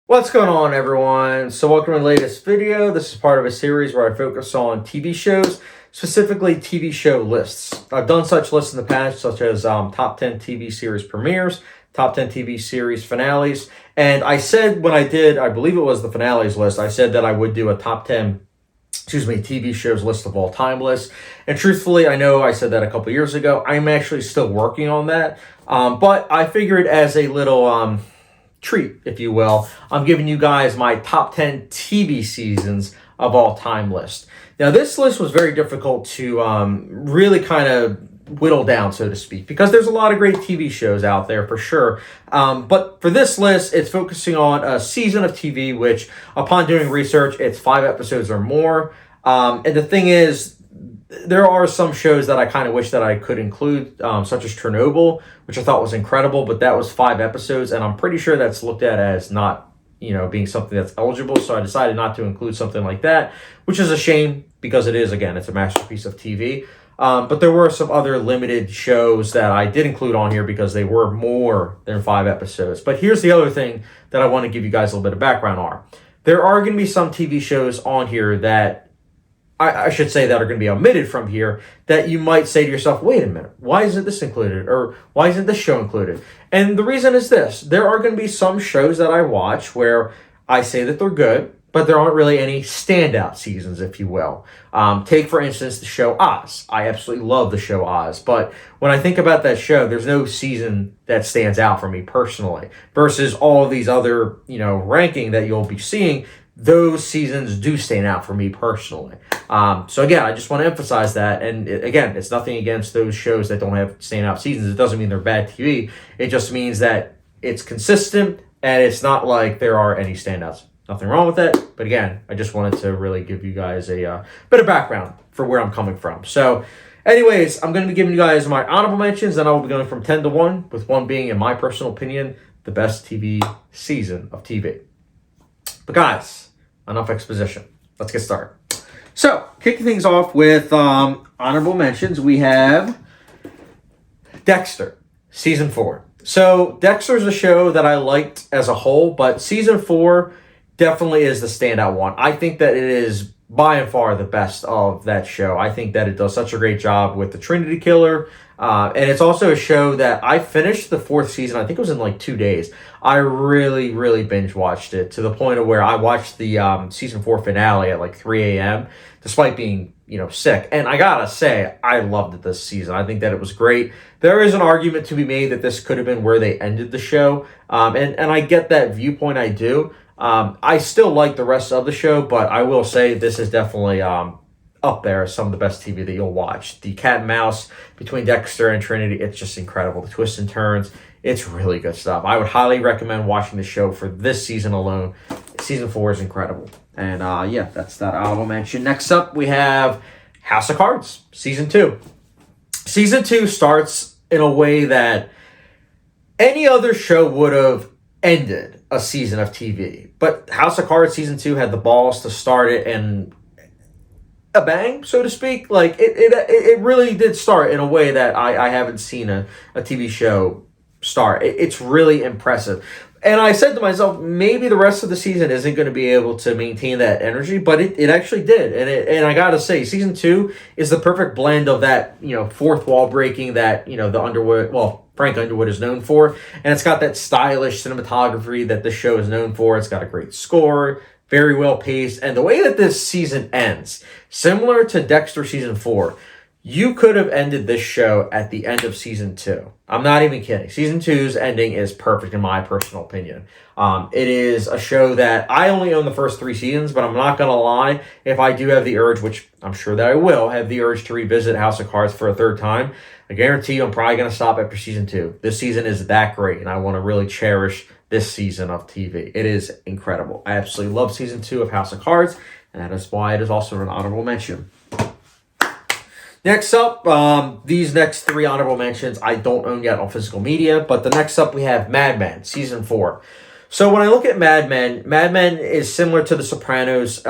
What's going on, everyone? So welcome to the latest video. This is part of a series where I focus on TV shows, specifically TV show lists. I've done such lists in the past, such as top 10 TV series premieres, top 10 TV series finales. And I said when I did, I believe it was the finales list, I said that I would do a top 10 TV shows list of all time list. And truthfully, I know I said that a couple years ago. I'm actually still working on that. But I figured as a little treat, if you will, I'm giving you guys my top 10 TV seasons of all time list. Now, this list was very difficult to really kind of whittle down, so to speak, because there's a lot of great TV shows out there for sure. But for this list, it's focusing on a season of TV, which upon doing research, it's 5 episodes or more. And the thing is, there are some shows that I kind of wish that I could include, such as Chernobyl, which I thought was incredible, but that was 5 episodes, and I'm pretty sure that's looked at as not, being something that's eligible, so I decided not to include something like that, which is a shame, because it is, again, it's a masterpiece of TV. But there were some other limited shows that I did include on here because they were more than 5 episodes. But here's the other thing that I want to give you guys a little bit of background on. There are going to be some TV shows on here that I should say that are going to be omitted from here that you might say to yourself, wait a minute, why isn't this included? Or why isn't this show included? And the reason is this. There are going to be some shows that I watch where I say that they're good, but there aren't really any standout seasons, if you will. Take, for instance, the show Oz. I absolutely love the show Oz, but when I think about that show, there's no season that stands out for me personally versus all of these other, ranking that you'll be seeing. Those seasons do stand out for me personally. So again, I just want to emphasize that. And again, it's nothing against those shows that don't have standout seasons. It doesn't mean they're bad TV. It just means that it's consistent and it's not like there are any standouts. Nothing wrong with that. But again, I just wanted to really give you guys a bit of background for where I'm coming from. So anyways, I'm going to be giving you guys my honorable mentions. Then I will be going from 10 to 1, with 1 being, in my personal opinion, the best TV season of TV. But guys, enough exposition. Let's get started. So, kicking things off with honorable mentions, we have Dexter, Season 4. So, Dexter's a show that I liked as a whole, but Season 4 definitely is the standout one. I think that it is by and far the best of that show. I think that it does such a great job with the Trinity Killer. And it's also a show that I finished the 4th season. I think it was in like 2 days. I really, really binge watched it to the point of where I watched the season 4 finale at like 3 a.m. despite being, sick. And I gotta say, I loved it this season. I think that it was great. There is an argument to be made that this could have been where they ended the show. And I get that viewpoint, I do. I still like the rest of the show, but I will say this is definitely up there as some of the best TV that you'll watch. The cat and mouse between Dexter and Trinity, it's just incredible. The twists and turns, it's really good stuff. I would highly recommend watching the show for this season alone. Season 4 is incredible. And yeah, that's that honorable mention. Next up, we have House of Cards, Season 2. Season 2 starts in a way that any other show would have ended a season of TV. But House of Cards Season 2 had the balls to start it and a bang, so to speak. Like, it really did start in a way that I haven't seen a TV show start. It's really impressive. And I said to myself, maybe the rest of the season isn't going to be able to maintain that energy, but it actually did. And I got to say, Season 2 is the perfect blend of that, fourth wall breaking that, the Underwood, Frank Underwood is known for. And it's got that stylish cinematography that the show is known for. It's got a great score, very well paced. And the way that this season ends, similar to Dexter Season 4, you could have ended this show at the end of Season 2. I'm not even kidding. Season 2's ending is perfect in my personal opinion. It is a show that I only own the first 3 seasons, but I'm not going to lie. If I do have the urge, which I'm sure that I will, have the urge to revisit House of Cards for a 3rd time, I guarantee you I'm probably going to stop after Season 2. This season is that great, and I want to really cherish this season of TV. It is incredible. I absolutely love Season 2 of House of Cards, and that is why it is also an honorable mention. Next up, these next 3 honorable mentions I don't own yet on physical media, but the next up we have Mad Men, Season 4. So when I look at Mad Men is similar to The Sopranos,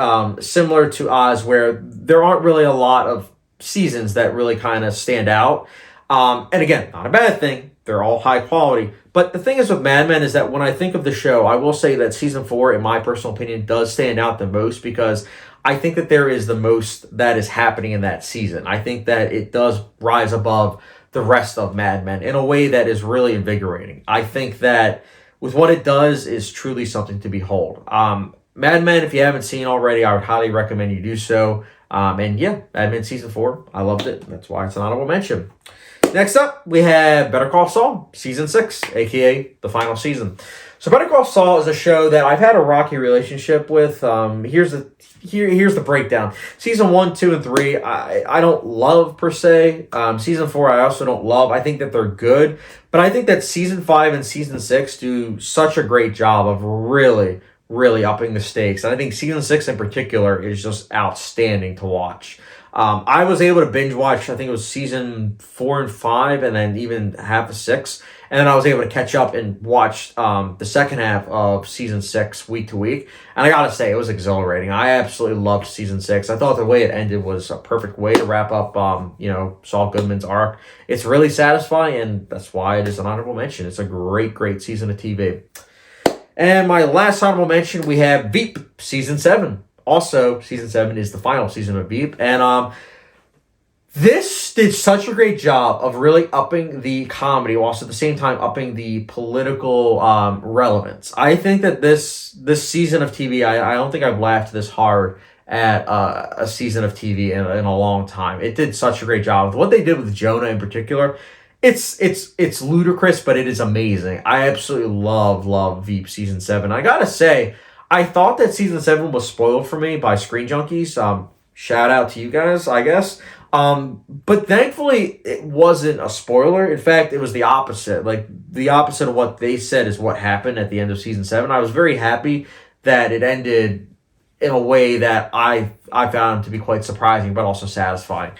similar to Oz, where there aren't really a lot of seasons that really kind of stand out. And again, not a bad thing. They're all high quality. But the thing is with Mad Men is that when I think of the show, I will say that season 4, in my personal opinion, does stand out the most because I think that there is the most that is happening in that season. I think that it does rise above the rest of Mad Men in a way that is really invigorating. I think that with what it does is truly something to behold. Mad Men, if you haven't seen already, I would highly recommend you do so. And yeah, Mad Men season 4, I loved it. That's why it's an honorable mention. Next up, we have Better Call Saul, season 6, aka the final season. So Better Call Saul is a show that I've had a rocky relationship with. Here's the breakdown. Season 1, 2, and 3, I don't love per se. Season 4, I also don't love. I think that they're good, but I think that season 5 and season 6 do such a great job of really, really upping the stakes. And I think season 6 in particular is just outstanding to watch. I was able to binge watch, I think it was season 4 and 5, and then even half of 6. And then I was able to catch up and watch the second half of season 6 week to week. And I gotta say, it was exhilarating. I absolutely loved season 6. I thought the way it ended was a perfect way to wrap up, Saul Goodman's arc. It's really satisfying, and that's why it is an honorable mention. It's a great, great season of TV. And my last honorable mention, we have Veep, season 7. Also, season 7 is the final season of Veep. And this did such a great job of really upping the comedy, while also at the same time upping the political relevance. I think that this season of TV, I don't think I've laughed this hard at a season of TV in a long time. It did such a great job. What they did with Jonah in particular, it's ludicrous, but it is amazing. I absolutely love Veep season 7. I gotta say, I thought that season 7 was spoiled for me by Screen Junkies. Shout out to you guys, I guess. But thankfully, it wasn't a spoiler. In fact, it was the opposite. Like, the opposite of what they said is what happened at the end of season 7. I was very happy that it ended in a way that I found to be quite surprising, but also satisfying.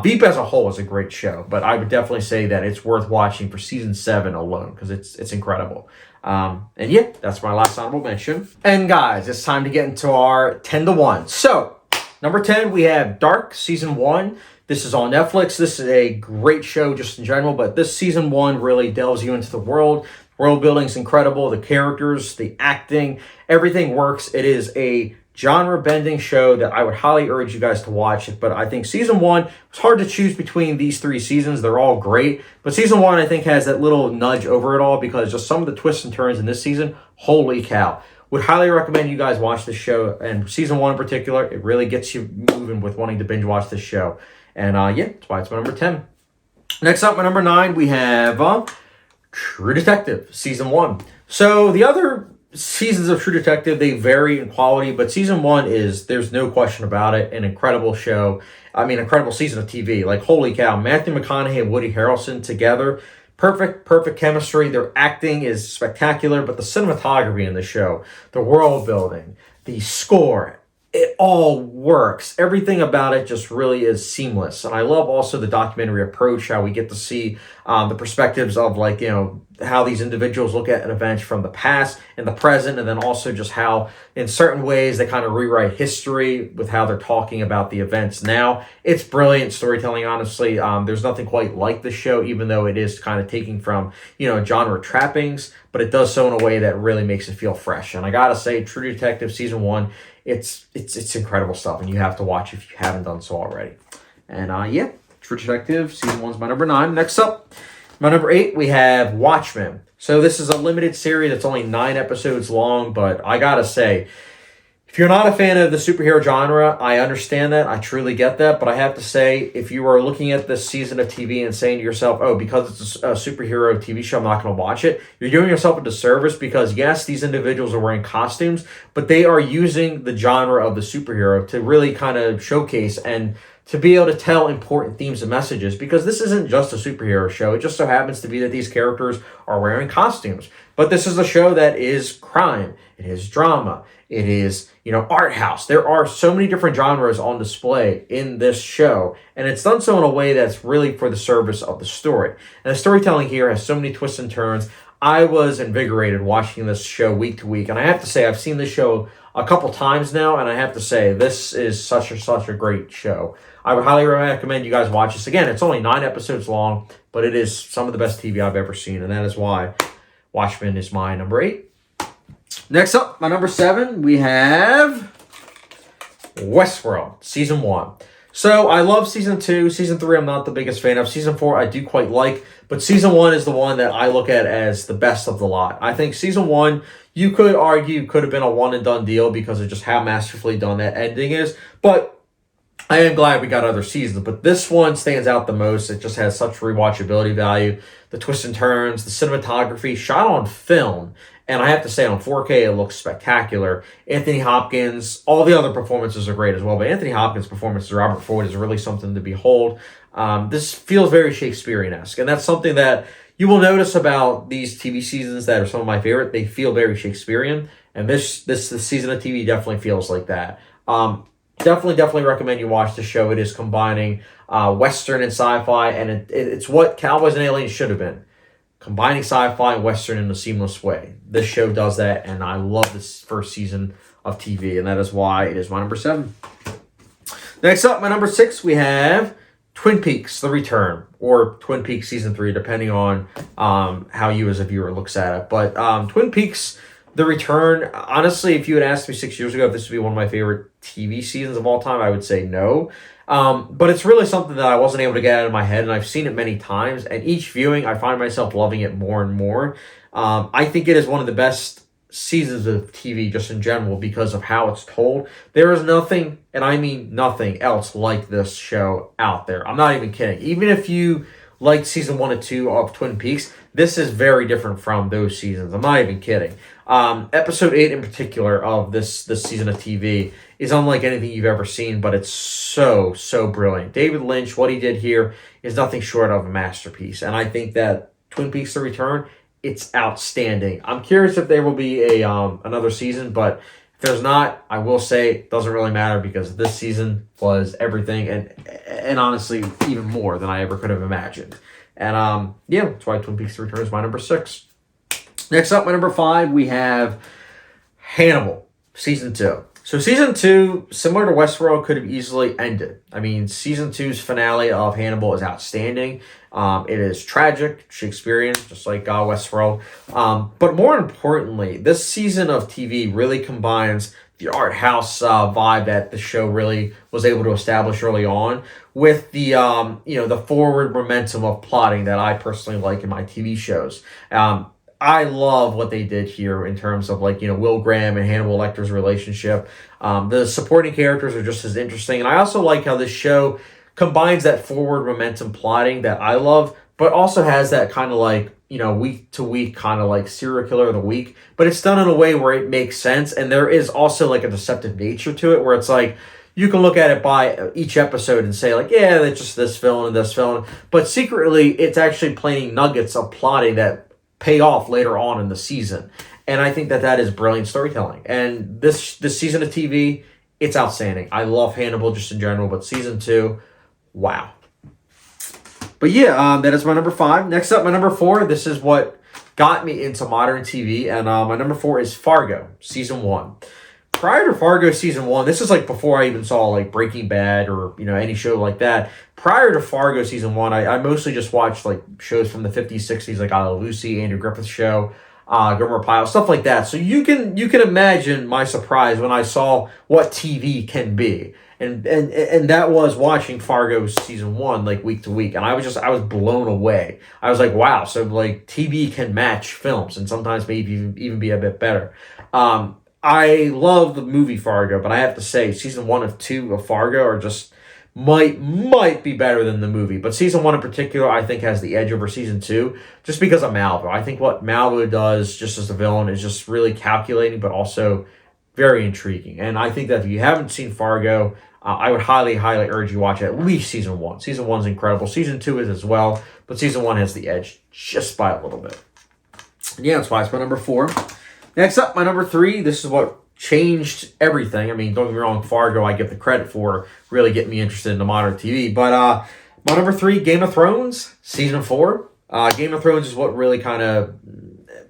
Veep as a whole is a great show, but I would definitely say that it's worth watching for season 7 alone, because it's incredible. And yeah, that's my last honorable mention. And guys, it's time to get into our 10 to 1. So, number 10, we have Dark, season 1. This is on Netflix. This is a great show just in general, but this season 1 really delves you into the world. World building is incredible. The characters, the acting, everything works. It is a genre-bending show that I would highly urge you guys to watch it. But I think season 1, it's hard to choose between these 3 seasons. They're all great. But season 1, I think, has that little nudge over it all because just some of the twists and turns in this season, holy cow. Would highly recommend you guys watch this show. And season 1 in particular, it really gets you moving with wanting to binge watch this show. And yeah, that's why it's my number 10. Next up, my number 9, we have True Detective, season 1. So the other seasons of True Detective, they vary in quality, but season 1 is, there's no question about it, an incredible show. I mean, incredible season of TV. Like, holy cow, Matthew McConaughey and Woody Harrelson together, perfect chemistry. Their acting is spectacular, but the cinematography in the show, the world building, the score, it all works. Everything about it just really is seamless. And I love also the documentary approach, how we get to see the perspectives of, like, how these individuals look at an event from the past and the present, and then also just how in certain ways they kind of rewrite history with how they're talking about the events now. It's brilliant storytelling, honestly. There's nothing quite like the show, even though it is kind of taking from, genre trappings, but it does so in a way that really makes it feel fresh. And I gotta say, True Detective season 1, it's incredible stuff, and you have to watch if you haven't done so already. And yeah, True Detective season 1 is my number 9. Next up, my number 8, we have Watchmen. So this is a limited series. It's only 9 episodes long, but I gotta say, if you're not a fan of the superhero genre, I understand that. I truly get that. But I have to say, if you are looking at this season of TV and saying to yourself, oh, because it's a superhero TV show, I'm not going to watch it, you're doing yourself a disservice because, yes, these individuals are wearing costumes, but they are using the genre of the superhero to really kind of showcase and to be able to tell important themes and messages, because this isn't just a superhero show. It just so happens to be that these characters are wearing costumes. But this is a show that is crime. It is drama. It is, art house. There are so many different genres on display in this show, and it's done so in a way that's really for the service of the story. And the storytelling here has so many twists and turns. I was invigorated watching this show week to week. And I have to say, I've seen this show a couple times now, and I have to say, this is such a great show. I would highly recommend you guys watch this. Again, it's only 9 episodes long, but it is some of the best TV I've ever seen, and that is why Watchmen is my number 8. Next up, my number 7, we have Westworld, Season 1. So, I love Season 2. Season 3, I'm not the biggest fan of. Season 4, I do quite like. But Season 1 is the one that I look at as the best of the lot. I think Season 1, you could argue, could have been a one-and-done deal because of just how masterfully done that ending is. But I am glad we got other seasons. But this one stands out the most. It just has such rewatchability value. The twists and turns, the cinematography, shot on film. And I have to say, on 4K, it looks spectacular. Anthony Hopkins, all the other performances are great as well. But Anthony Hopkins' performance as Robert Ford is really something to behold. This feels very Shakespearean-esque. And that's something that you will notice about these TV seasons that are some of my favorite. They feel very Shakespearean. And this season of TV definitely feels like that. Definitely recommend you watch the show. It is combining Western and sci-fi. And it's what Cowboys and Aliens should have been. Combining sci-fi and Western in a seamless way. This show does that, and I love this first season of TV, and that is why it is my number 7. Next up, my number 6, we have Twin Peaks: The Return, or Twin Peaks Season 3, depending on how you as a viewer looks at it. But Twin Peaks: The Return, honestly, if you had asked me 6 years ago if this would be one of my favorite TV seasons of all time, I would say no. But it's really something that I wasn't able to get out of my head, and I've seen it many times, and each viewing, I find myself loving it more and more. I think it is one of the best seasons of TV just in general because of how it's told. There is nothing, and I mean nothing else like this show out there. I'm not even kidding. Even if you liked season 1 and 2 of Twin Peaks, this is very different from those seasons. I'm not even kidding. Episode 8 in particular of this season of TV is unlike anything you've ever seen, but it's so brilliant. David Lynch, what he did here is nothing short of a masterpiece. And I think that Twin Peaks: The Return, it's outstanding. I'm curious if there will be another season, but if there's not, I will say it doesn't really matter because this season was everything and honestly even more than I ever could have imagined. And that's why Twin Peaks: The Return is my number 6. Next up, my number 5, we have Hannibal, Season 2. So Season 2, similar to Westworld, could have easily ended. I mean, Season 2's finale of Hannibal is outstanding. It is tragic, Shakespearean, just like Westworld. But more importantly, this season of TV really combines the art house vibe that the show really was able to establish early on with the the forward momentum of plotting that I personally like in my TV shows. I love what they did here in terms of Will Graham and Hannibal Lecter's relationship. The supporting characters are just as interesting. And I also like how this show combines that forward momentum plotting that I love, but also has that kind of week to week kind of serial killer of the week. But it's done in a way where it makes sense. And there is also a deceptive nature to it where it's you can look at it by each episode and say yeah, that's just this villain and this villain. But secretly, it's actually playing nuggets of plotting that pay off later on in the season. And I think that is brilliant storytelling. And this season of TV, it's outstanding. I love Hannibal just in general, but season 2, wow. But that is my number 5. Next up, my number 4, this is what got me into modern TV. And my number 4 is Fargo, Season 1. Prior to Fargo Season 1, this is before I even saw Breaking Bad or any show like that. Prior to Fargo Season 1, I mostly just watched shows from the 50s, 60s like I Love Lucy, Andrew Griffith Show, Gomer Pyle, stuff like that. So you can imagine my surprise when I saw what TV can be. And that was watching Fargo Season 1 week to week. And I was blown away. I was wow, so TV can match films and sometimes maybe even be a bit better. I love the movie Fargo, but I have to say Season 1 of 2 of Fargo are just might be better than the movie. But Season 1 in particular, I think, has the edge over Season 2 just because of Malvo. I think what Malvo does just as a villain is just really calculating, but also very intriguing. And I think that if you haven't seen Fargo, I would highly urge you to watch at least Season 1. Season 1 is incredible. Season 2 is as well, but Season 1 has the edge just by a little bit. That's why it's my number 4. Next up, my number 3, this is what changed everything. I mean, don't get me wrong, Fargo, I give the credit for really getting me interested into modern TV. But my number 3, Game of Thrones, Season 4. Game of Thrones is what really kind of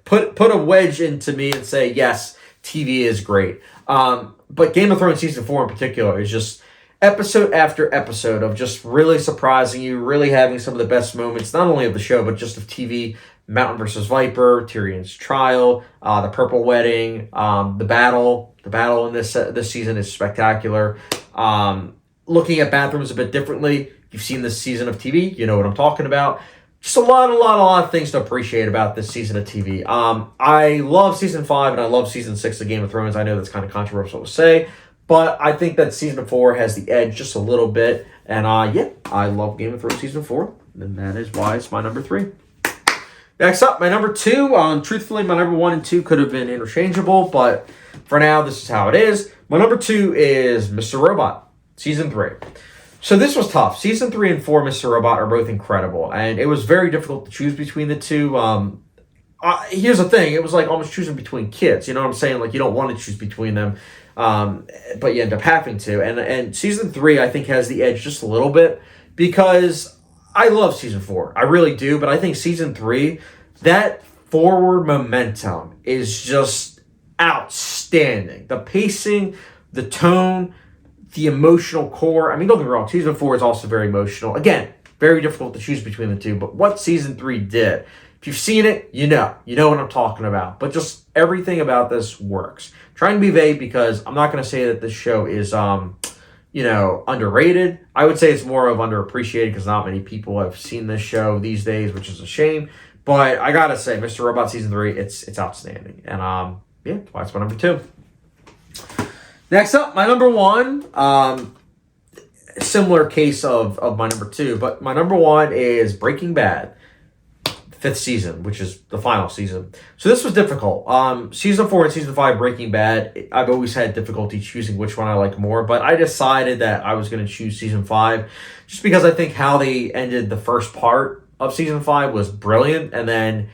put a wedge into me and say, yes, TV is great. But Game of Thrones Season 4 in particular is just episode after episode of just really surprising you, really having some of the best moments, not only of the show, but just of TV. Mountain versus Viper, Tyrion's trial, the Purple Wedding, the battle. The battle in this season is spectacular. Looking at bathrooms a bit differently, you've seen this season of TV, you know what I'm talking about. Just a lot of things to appreciate about this season of TV. I love Season 5 and I love Season 6 of Game of Thrones. I know that's kind of controversial to say, but I think that Season 4 has the edge just a little bit. And yeah, I love Game of Thrones Season 4, and that is why it's my number 3. Next up, my number 2. Truthfully, my number 1 and 2 could have been interchangeable, but for now, this is how it is. My number 2 is Mr. Robot, Season 3. So this was tough. Season 3 and 4, Mr. Robot, are both incredible, and it was very difficult to choose between the two. Here's the thing. It was like almost choosing between kids. You know what I'm saying? Like, you don't want to choose between them, but you end up having to. And Season 3, I think, has the edge just a little bit because I love Season 4. I really do, but I think Season 3, that forward momentum is just outstanding. The pacing, the tone, the emotional core. I mean, don't get me wrong, Season 4 is also very emotional. Again, very difficult to choose between the two, but what Season 3 did, if you've seen it, you know what I'm talking about. But just everything about this works. I'm trying to be vague because I'm not going to say that this show is underrated. I would say it's more of underappreciated because not many people have seen this show these days, which is a shame. But I gotta say, Mr. Robot Season 3, it's outstanding. And yeah, that's why it's my number 2. Next up, my number 1. Similar case of my number 2, but my number 1 is Breaking Bad. 5th season, which is the final season. So this was difficult. Season 4 and Season 5 Breaking Bad, I've always had difficulty choosing which one I like more, but I decided that I was going to choose Season 5 just because I think how they ended the first part of Season 5 was brilliant, and then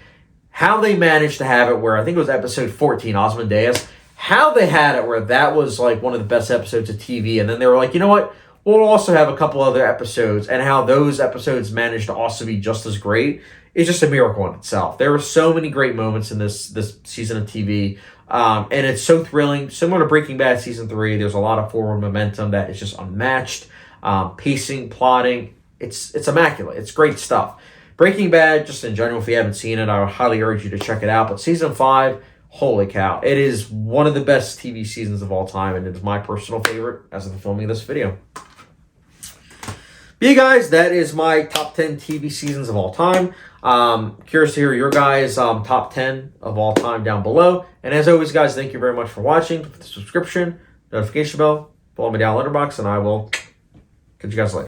how they managed to have it where I think it was episode 14, Ozymandias, how they had it where that was like one of the best episodes of TV, and then they were like, you know what? We'll also have a couple other episodes, and how those episodes managed to also be just as great is just a miracle in itself. There were so many great moments in this season of TV, and it's so thrilling. Similar to Breaking Bad Season 3, there's a lot of forward momentum that is just unmatched. Pacing, plotting, it's immaculate. It's great stuff. Breaking Bad, just in general, if you haven't seen it, I would highly urge you to check it out. But Season 5, holy cow. It is one of the best TV seasons of all time, and it is my personal favorite as of the filming of this video. But yeah, guys, that is my top 10 TV seasons of all time. Curious to hear your guys' top 10 of all time down below. And as always, guys, thank you very much for watching. Hit the subscription, notification bell, follow me down Letterboxd, and I will catch you guys later.